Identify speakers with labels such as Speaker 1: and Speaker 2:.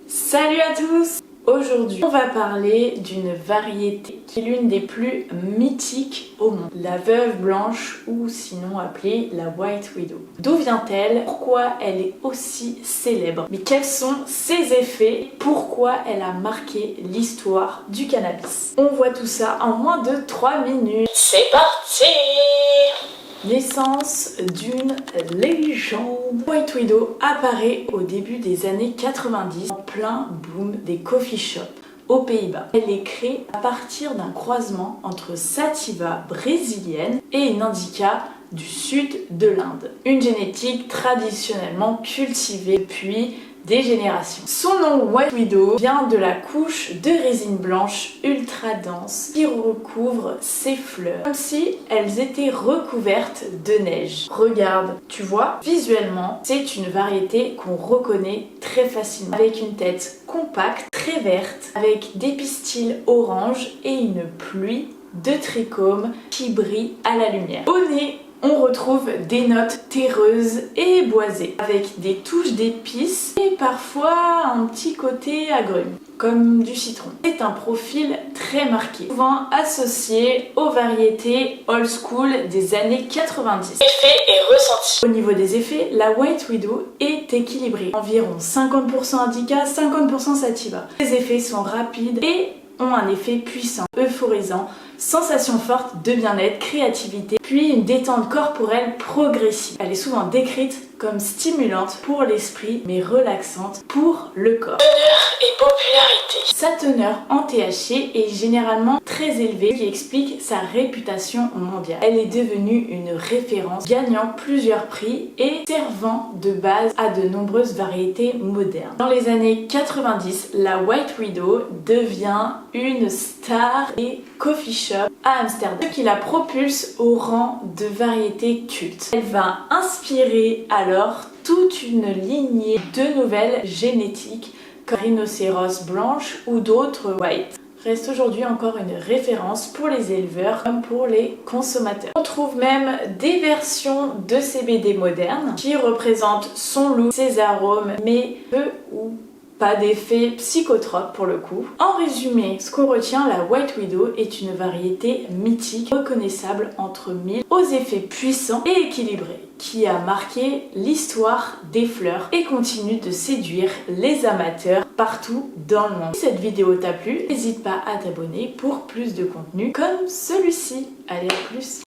Speaker 1: Salut à tous! Aujourd'hui, on va parler d'une variété qui est l'une des plus mythiques au monde, la veuve blanche ou sinon appelée la White Widow. D'où vient-elle? Pourquoi elle est aussi célèbre? Mais quels sont ses effets? Pourquoi elle a marqué l'histoire du cannabis? On voit tout ça en moins de 3 minutes. C'est parti! Naissance d'une légende. White Widow apparaît au début des années 90 en plein boom des coffee shops aux Pays-Bas. Elle est créée à partir d'un croisement entre sativa brésilienne et une indica du sud de l'Inde. Une génétique traditionnellement cultivée depuis des générations. Son nom White Widow vient de la couche de résine blanche ultra dense qui recouvre ses fleurs, comme si elles étaient recouvertes de neige. Regarde, tu vois, visuellement, c'est une variété qu'on reconnaît très facilement, avec une tête compacte, très verte, avec des pistils orange et une pluie de trichomes qui brille à la lumière. Au nez, on retrouve des notes terreuses et boisées, avec des touches d'épices et parfois un petit côté agrume, comme du citron. C'est un profil très marqué, souvent associé aux variétés old school des années 90. Effet et ressenti. Au niveau des effets, la White Widow est équilibrée, environ 50% indica, 50% sativa. Les effets sont rapides et ont un effet puissant, euphorisant, sensation forte de bien-être, créativité, puis une détente corporelle progressive. Elle est souvent décrite comme stimulante pour l'esprit, mais relaxante pour le corps. Teneur et popularité. Sa teneur en THC est généralement très élevée, ce qui explique sa réputation mondiale. Elle est devenue une référence, gagnant plusieurs prix et servant de base à de nombreuses variétés modernes. Dans les années 90, la White Widow devient une star des coffee shops à Amsterdam, ce qui la propulse au rang de variété culte. Elle va inspirer alors toute une lignée de nouvelles génétiques comme rhinocéros blanche ou d'autres white. Reste aujourd'hui encore une référence pour les éleveurs comme pour les consommateurs. On trouve même des versions de CBD modernes qui représentent son look, ses arômes, mais peu ou pas d'effet psychotrope pour le coup. En résumé, ce qu'on retient, la White Widow est une variété mythique, reconnaissable entre mille, aux effets puissants et équilibrés, qui a marqué l'histoire des fleurs et continue de séduire les amateurs partout dans le monde. Si cette vidéo t'a plu, n'hésite pas à t'abonner pour plus de contenu comme celui-ci. Allez, à plus!